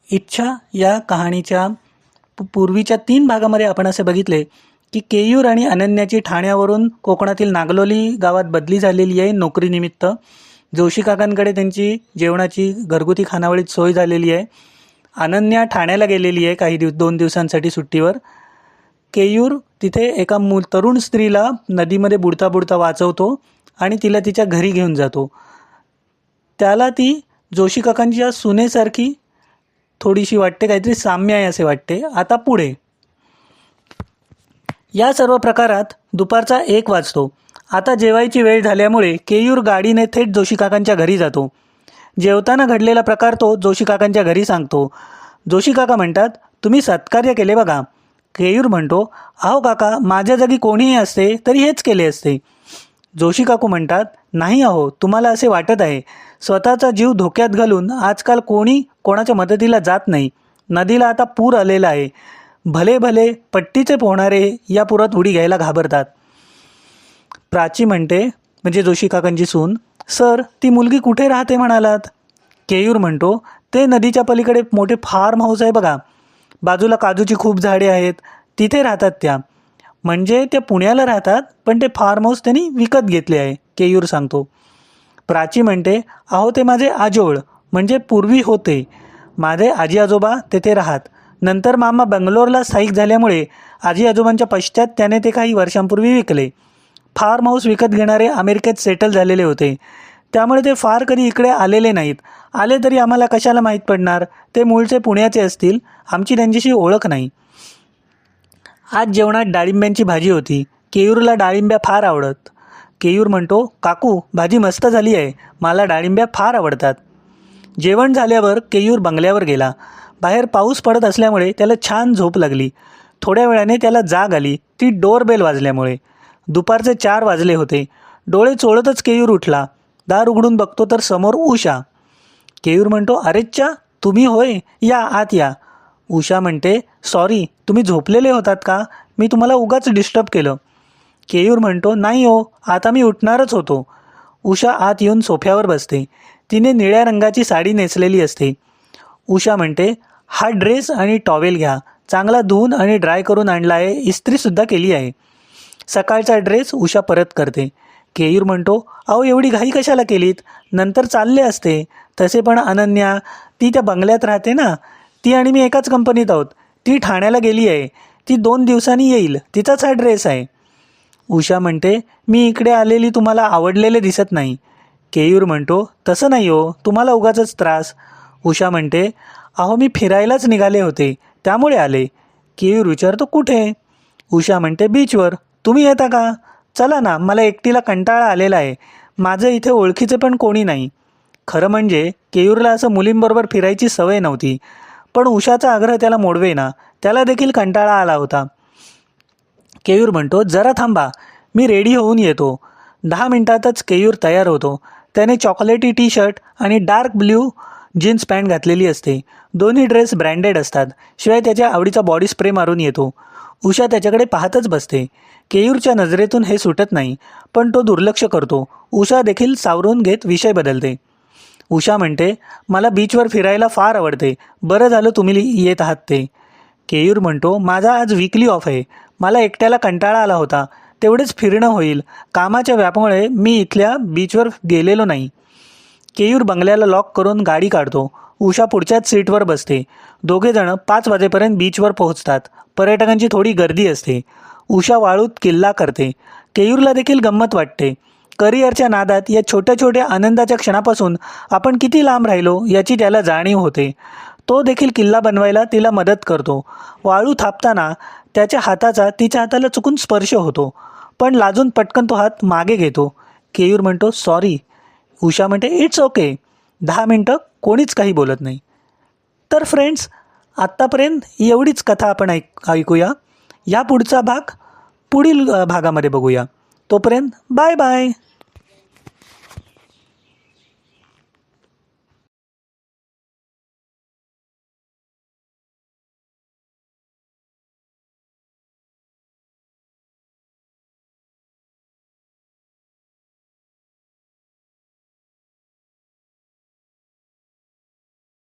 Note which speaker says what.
Speaker 1: इच्छा या कहाणीच्या पूर्वीच्या 3 भागामध्ये आपण असे बघितले की केयूर आणि अनन्याची ठाण्यावरून कोकणातील नागलोली गावात बदली झालेली आहे नोकरीनिमित्त. जोशी काकांकडे त्यांची जेवणाची घरगुती खानावळीत सोय झालेली आहे. अनन्या ठाण्याला गेलेली आहे 2 दिवसांसाठी सुट्टीवर. केयूर तिथे एका तरुण स्त्रीला नदीमध्ये बुडता बुडता वाचवतो आणि तिला तिच्या घरी घेऊन जातो. त्याला ती जोशी काकांच्या सुनेसारखी थोडीशी वाटते, काहीतरी साम्य आहे असे वाटते. आता पुढे या सर्व प्रकारात दुपारचा 1 वाजतो. आता जेवायची वेळ झाल्यामुळे केयूर गाडीने थेट जोशी काकांच्या घरी जातो. जेवताना घडलेला प्रकार तो जोशी काकांच्या घरी सांगतो. जोशी काका म्हणतात, तुम्ही सत्कार्य केले बघा. केयूर म्हणतो, अहो काका, माझ्या जागी कोणीही असते तरी हेच केले असते. जोशी काकू म्हणतात, नाही अहो, तुम्हाला असे वाटत आहे. स्वतःचा जीव धोक्यात घालून आजकाल कोणी कोणाच्या मदतीला जात नाही. नदीला आता पूर आलेला आहे. भले भले पट्टीचे पोहणारे या पुरात उडी घ्यायला घाबरतात. प्राची म्हणते, म्हणजे जोशी काकांची सून, सर ती मुलगी कुठे राहते म्हणालात? केयूर म्हणतो, ते नदीच्या पलीकडे मोठे फार्म हाऊस आहे बघा, बाजूला काजूची खूप झाडे आहेत, तिथे राहतात त्या. म्हणजे ते पुण्याला राहतात, पण ते फार्म हाऊस त्यांनी विकत घेतले आहे, केयूर सांगतो. प्राची म्हणते, अहो ते माझे आजोळ, म्हणजे पूर्वी होते. माझे आजी आजोबा तेथे राहत. नंतर मामा बंगलोरला स्थायिक झाल्यामुळे आजी आजोबांच्या पश्चात त्याने ते काही वर्षांपूर्वी विकले. फार्म हाऊस विकत घेणारे अमेरिकेत सेटल झालेले होते, त्यामुळे ते फार कधी इकडे आलेले नाहीत. आले तरी आम्हाला कशाला माहीत पडणार, ते मूळचे पुण्याचे असतील, आमची त्यांच्याशी ओळख नाही. आज जेवणात डाळिंब्यांची भाजी होती. केयूरला डाळिंब्या फार आवडत. केयूर म्हणतो, काकू भाजी मस्त झाली आहे, मला डाळिंब्या फार आवडतात. जेवण झाल्यावर केयूर बंगल्यावर गेला. बाहेर पाऊस पडत असल्यामुळे त्याला छान झोप लागली. थोड्या वेळाने त्याला जाग आली, ती डोरबेल वाजल्यामुळे. दुपारचे 4 वाजले होते. डोळे चोळतच केयूर उठला. दार उघडून बघतो तर समोर उषा. केयूर म्हणतो, अरेच्चा, तुम्ही होय, या आत या. उषा म्हणते, सॉरी, तुम्ही झोपलेले होतात का? मी तुम्हाला उगाच डिस्टर्ब केलं. केयूर म्हणतो, नाही हो, आता मी उठणारच होतो. उषा आत येऊन सोफ्यावर बसते. तिने निळ्या रंगाची साडी नेसलेली असते. उषा म्हणते, हा ड्रेस आणि टॉवेल घ्या, चांगला धुवून आणि ड्राय करून आणला आहे, इस्त्रीसुद्धा केली आहे. सकाळचा ड्रेस उषा परत करते. केयूर म्हणतो, अहो एवढी घाई कशाला केलीत, नंतर चालले असते. तसे पण अनन्या, ती त्या बंगल्यात राहते ना, ती आणि मी एकाच कंपनीत आहोत. ती ठाण्याला गेली आहे, ती 2 दिवसांनी येईल, तिचाच हा ड्रेस आहे. उषा म्हणते, मी इकडे आलेली तुम्हाला आवडलेले दिसत नाही. केयूर म्हणतो, तसं नाही हो, तुम्हाला उगाचच त्रास. उषा म्हणते, अहो मी फिरायलाच निघाले होते, त्यामुळे आले. केयूर विचारतो, कुठे? उषा म्हणते, बीचवर. तुम्ही येता का? चला ना, मला एकटीला कंटाळा आलेला आहे. माझं इथे ओळखीचे पण कोणी नाही. खरं म्हणजे केयूरला असं मुलींबरोबर फिरायची सवय नव्हती, पण उषाचा आग्रह त्याला मोडवेना. त्याला देखील कंटाळा आला होता. केयूर म्हणतो, जरा थांबा, मी रेडी होऊन येतो. 10 मिनिटातच केयूर तयार होतो. त्याने चॉकलेटी टी शर्ट आणि डार्क ब्ल्यू जीन्स पॅन्ट घातलेली असते. दोन्ही ड्रेस ब्रँडेड असतात. शिवाय त्याच्या आवडीचा बॉडी स्प्रे मारून येतो. उषा त्याच्याकडे पाहतच बसते. केयूरच्या नजरेतून हे सुटत नाही, पण तो दुर्लक्ष करतो. उषा देखील सावरून घेत विषय बदलते. उषा म्हणते, मला बीचवर फिरायला फार आवडते, बरं झालं तुम्ही येत आहात ते. केयूर म्हणतो, माझा आज वीकली ऑफ आहे, मला एकट्याला कंटाळा आला होता, तेवढेच फिरणं होईल. कामाच्या व्यापामुळे मी इथल्या बीचवर गेलेलो नाही. केयूर बंगल्याला लॉक करून गाडी काढतो. उषा पुढच्याच सीटवर बसते. दोघेजणं 5 वाजेपर्यंत बीचवर पोहोचतात. पर्यटकांची थोडी गर्दी असते. उषा वाळूत किल्ला करते. केयूरला देखील गंमत वाटते. करिअरच्या नादात या छोट्या छोट्या आनंदाच्या क्षणापासून आपण किती लांब राहिलो याची त्याला जाणीव होते. तो देखील किल्ला बनवायला तिला मदत करतो. वाळू थापताना त्याच्या हाताचा तिच्या हाताला चुकून स्पर्श होतो, पण लाजून पटकन तो हात मागे घेतो. केयूर म्हणतो, सॉरी. उषा म्हणते, इट्स ओके. 10 मिनटं कोणीच काही बोलत नाही. तर फ्रेंड्स, आत्तापर्यंत एवढीच कथा आपण ऐकूया. या पुढचा भाग पुढील भागामध्ये बघूया. तोपर्यंत बाय बाय.